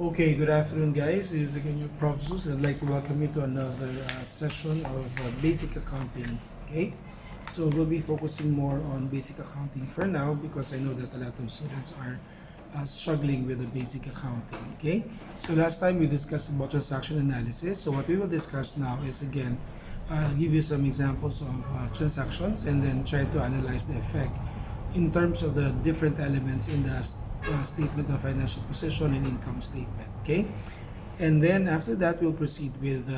Okay, good afternoon, guys. This is again your Prof. Zeus. I'd like to welcome you to another session of basic accounting. Okay, so we'll be focusing more on basic accounting for now because I know that a lot of students are struggling with the basic accounting. Okay, so last time we discussed about transaction analysis. So what we will discuss now is again give you some examples of transactions and then try to analyze the effect in terms of the different elements in the statement of financial position and income statement. Okay, and then after that we'll proceed with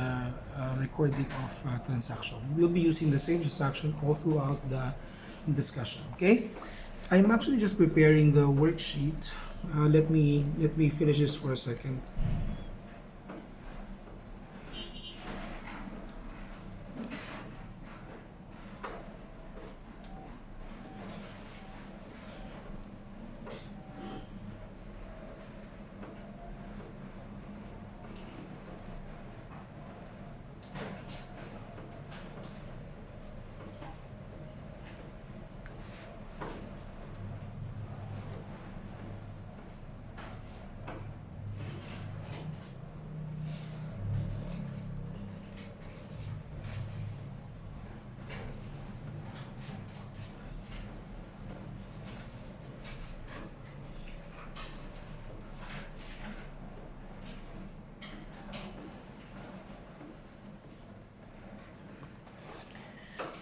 recording of transaction. We'll be using the same transaction all throughout the discussion. Okay, I'm actually just preparing the worksheet. Let me finish this for a second.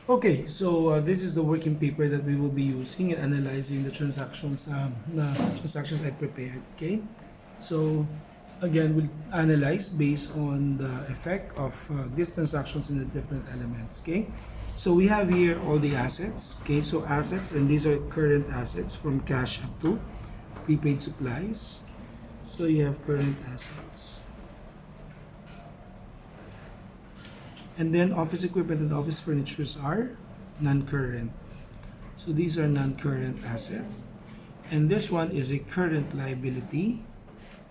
Okay, so this is the working paper that we will be using in analyzing the transactions I prepared. Okay, so again, we'll analyze based on the effect of these transactions in the different elements. Okay, so we have here all the assets. Okay, so assets, and these are current assets from cash up to prepaid supplies. So you have current assets. And then office equipment and office furnitures are non-current. So these are non-current assets. And this one is a current liability.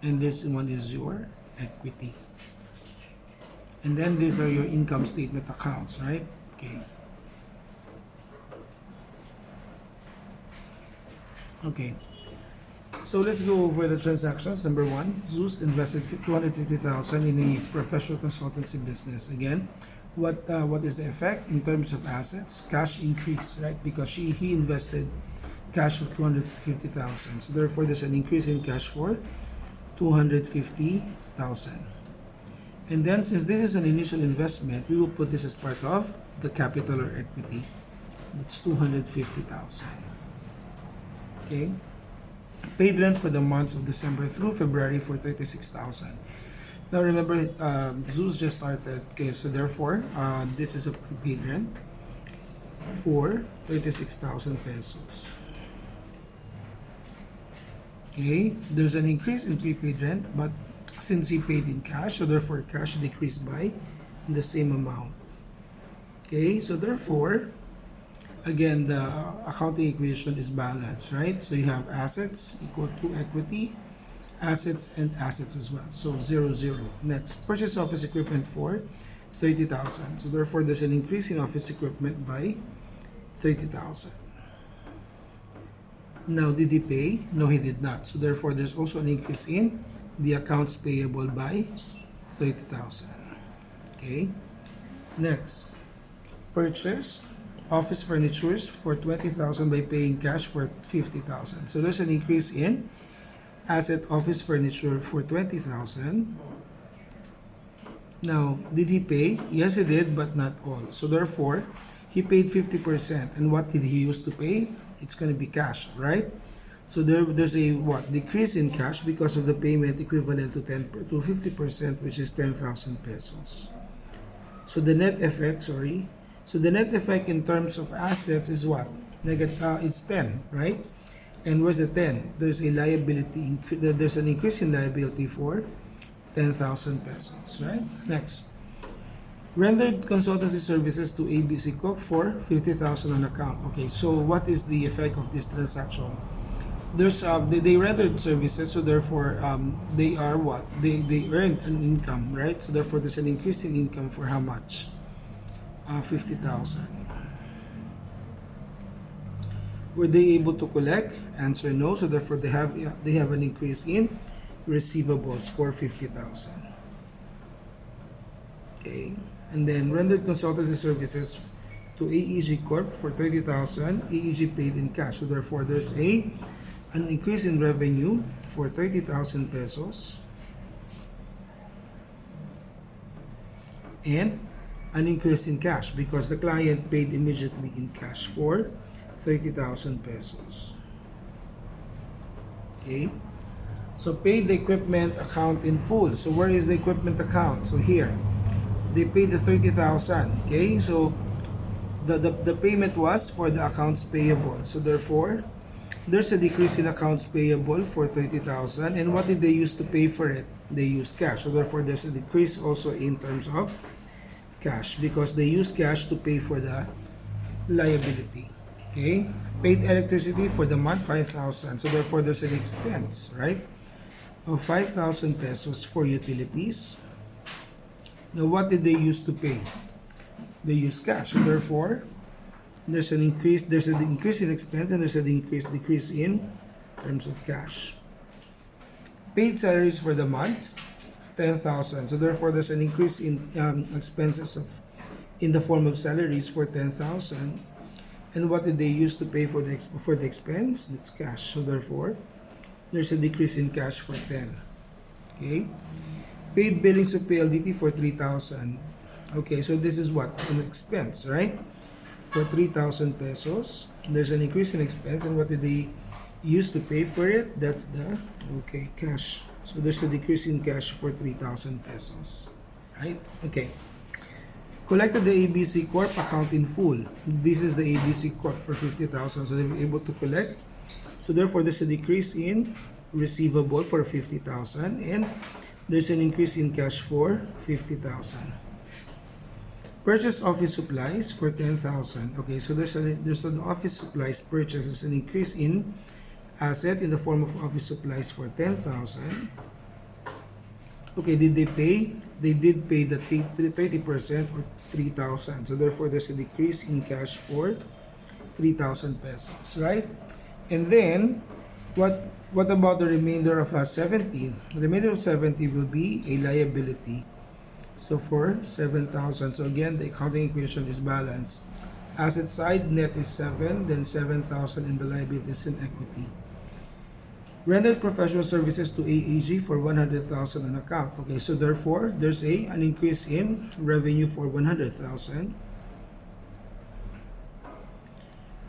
And this one is your equity. And then these are your income statement accounts, right? Okay. Okay. So let's go over the transactions. Number one, Zeus invested $250,000 in a professional consultancy business. Again, what is the effect in terms of assets? Cash increase, right? Because he invested cash of $250,000. So therefore, there's an increase in cash for $250,000. And then, since this is an initial investment, we will put this as part of the capital or equity. It's $250,000. Okay. Paid rent for the months of December through February for $36,000. Now remember, Zeus just started. Okay, so therefore, this is a prepaid rent for 36,000 pesos. Okay, there's an increase in prepaid rent, but since he paid in cash, so therefore cash decreased by the same amount. Okay, so therefore, again, the accounting equation is balanced, right? So you have assets equal to equity, assets and assets as well. So 0, 0. Next, purchase office equipment for 30,000. So therefore, there's an increase in office equipment by 30,000. Now, did he pay? No, he did not. So therefore, there's also an increase in the accounts payable by 30,000. Okay. Next, purchase office furnitures for 20,000 by paying cash for 50,000. So there's an increase in asset office furniture for 20,000. Now, did he pay? Yes, he did, but not all. So therefore, he paid 50%. And what did he use to pay? It's going to be cash, right? So there's a decrease in cash because of the payment equivalent to 50%, which is 10,000 pesos. So the net effect, So the net effect in terms of assets is what? It's 10, right? And where's the 10? There's a liability. There's an increase in liability for 10,000 pesos, right? Next, rendered consultancy services to ABC Corp for 50,000 on account. Okay, so what is the effect of this transaction? There's they rendered services, so therefore they are what? They earned an income, right? So therefore there's an increase in income for how much? 50,000. Were they able to collect? Answer no. So therefore they have an increase in receivables for 50,000. Okay, and then rendered consultancy services to AEG Corp for 30,000. AEG paid in cash, so therefore there's an increase in revenue for 30,000 pesos and an increase in cash because the client paid immediately in cash for 30,000 pesos. Okay, so paid the equipment account in full. So where is the equipment account? So here they paid the 30,000. Okay, so the payment was for the accounts payable, so therefore there's a decrease in accounts payable for 30,000. And what did they use to pay for it? They used cash, so therefore there's a decrease also in terms of cash because they use cash to pay for the liability. Okay, paid electricity for the month 5,000, so therefore there's an expense, right, of 5,000 pesos for utilities. Now what did they use to pay? They use cash, so therefore there's an increase in expense and there's a decrease in terms of cash. Paid salaries for the month 10,000, so therefore there's an increase in expenses in the form of salaries for 10,000. And what did they use to pay for the expense? It's cash, so therefore there's a decrease in cash for 10. Okay, paid billings of PLDT for 3,000. Okay, so this is what? An expense, right? For 3,000 pesos. There's an increase in expense, and what did they use to pay for it? That's the, okay, cash. So there's a decrease in cash for 3,000 pesos, right? Okay. Collected the ABC Corp account in full. This is the ABC Corp for 50,000, so they were able to collect. So therefore, there's a decrease in receivable for 50,000, and there's an increase in cash for 50,000. Purchase office supplies for 10,000. Okay, so there's an office supplies purchase. There's an increase in asset in the form of office supplies for 10,000. Okay, did they pay? They did pay the 30% or 3,000. So therefore, there's a decrease in cash for 3,000 pesos, right? And then, what about the remainder of 70? The remainder of 70 will be a liability. So for 7,000, so again, the accounting equation is balanced. Asset side, net is 7, then 7,000 in the liabilities and equity. Rendered professional services to AAG for 100,000 on account. Okay, so therefore, there's an increase in revenue for 100,000.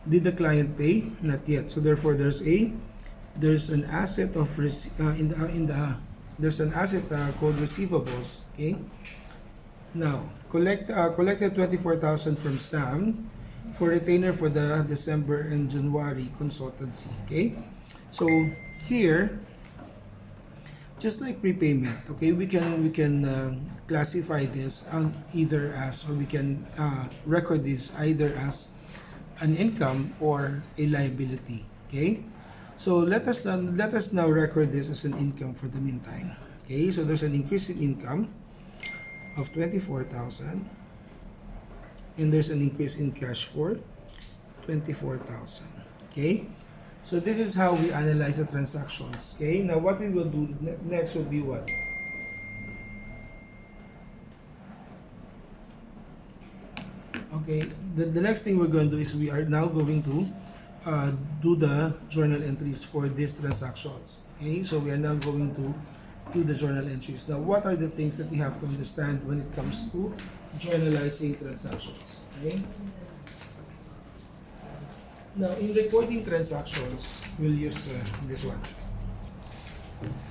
Did the client pay? Not yet. So therefore, there's an asset of there's an asset called receivables. Okay. Now, collected 24,000 from Sam for retainer for the December and January consultancy. Okay, so here, just like prepayment, okay, we can classify this either as, or we can record this either as an income or a liability. Okay, so let us now record this as an income for the meantime. Okay, so there's an increase in income of 24,000, and there's an increase in cash for 24,000. Okay, so this is how we analyze the transactions. Okay, now what we will do next will be what? Okay, the next thing we're going to do is we are now going to do the journal entries for these transactions. Okay, so we are now going to do the journal entries. Now, what are the things that we have to understand when it comes to journalizing transactions? Okay. Now, in recording transactions, we'll use this one.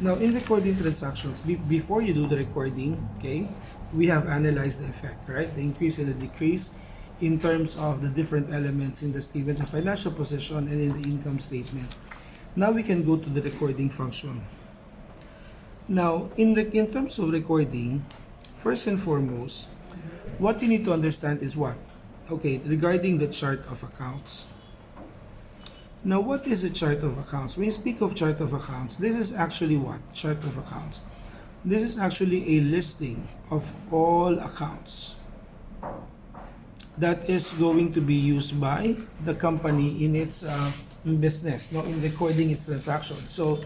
Now, in recording transactions, before you do the recording, okay, we have analyzed the effect, right? The increase and the decrease in terms of the different elements in the statement of financial position and in the income statement. Now, we can go to the recording function. Now, in terms of recording, first and foremost, what you need to understand is what? Okay, regarding the chart of accounts. Now, what is a chart of accounts? When you speak of chart of accounts, this is actually what? Chart of accounts. This is actually a listing of all accounts that is going to be used by the company in its business, no, in recording its transaction. So,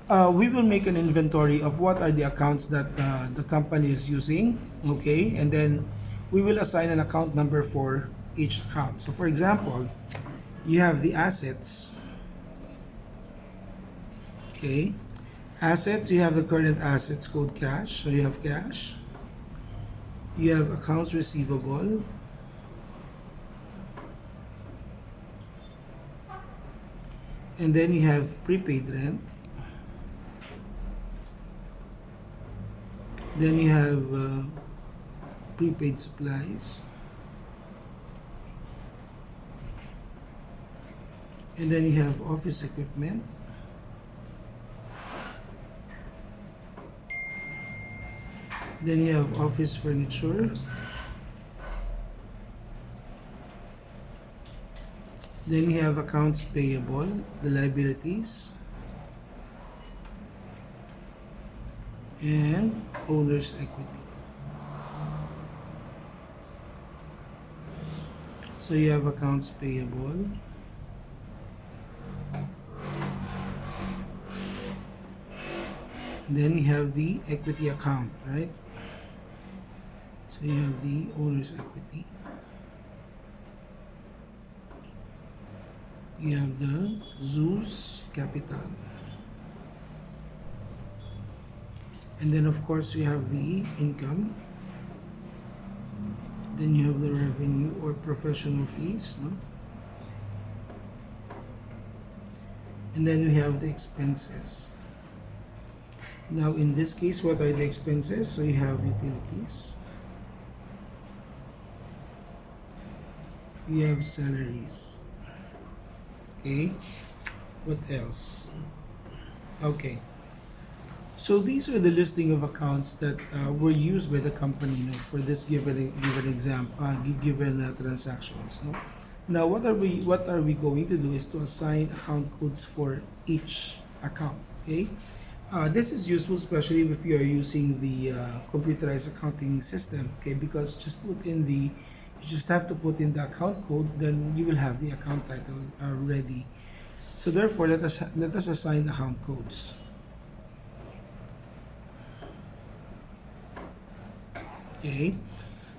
we will make an inventory of what are the accounts that the company is using, okay, and then we will assign an account number for each account. So for example, you have the assets, okay, assets, you have the current assets called cash, so you have cash, you have accounts receivable, and then you have prepaid rent, then you have prepaid supplies, and then you have office equipment, then you have office furniture, then you have accounts payable, the liabilities, and owner's equity. So you have accounts payable, then you have the equity account, right? So you have the owner's equity, you have the Zeus capital, and then of course you have the income, then you have the revenue or professional fees, no? And then we have the expenses. Now in this case, what are the expenses? So you have utilities, you have salaries, okay, what else? Okay, so these are the listing of accounts that were used by the company, you know, for this given transactions, no? Now what are we going to do is to assign account codes for each account, okay? This is useful especially if you are using the computerized accounting system, okay, because you just have to put in the account code, then you will have the account title ready. So therefore, let us assign account codes. Okay,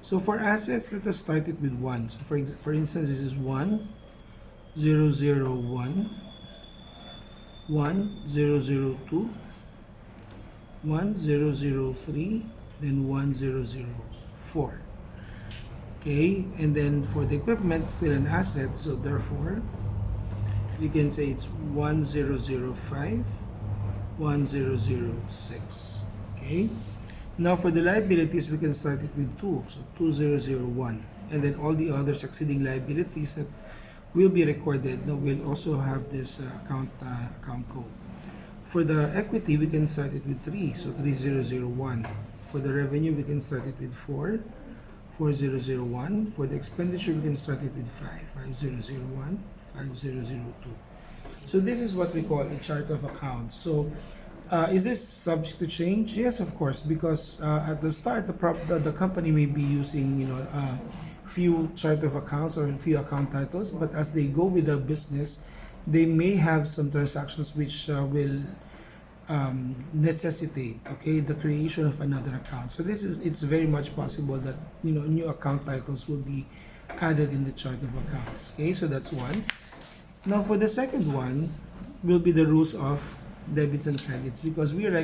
so for assets, let us start it with 1. So for instance, this is 1 0 0 1 1 0 0 2 1 0 0 3, then 1 0 0 4. Okay, and then for the equipment, still an asset, so therefore you can say it's 1 0 0 5 1 0 0 6. Okay, now for the liabilities, we can start it with 2, so 2 0 0 1, and then all the other succeeding liabilities that will be recorded will also have this account code. For the equity, we can start it with 3, so 3001. For the revenue, we can start it with 4, 4001. For the expenditure, we can start it with 5, 5001, 5002. So this is what we call a chart of accounts. So is this subject to change? Yes, of course, because at the start, the company may be using, you know, few chart of accounts or a few account titles, but as they go with the business, they may have some transactions which will necessitate, okay, the creation of another account. So it's very much possible that, you know, new account titles will be added in the chart of accounts. Okay, so that's one. Now for the second one will be the rules of debits and credits, because we are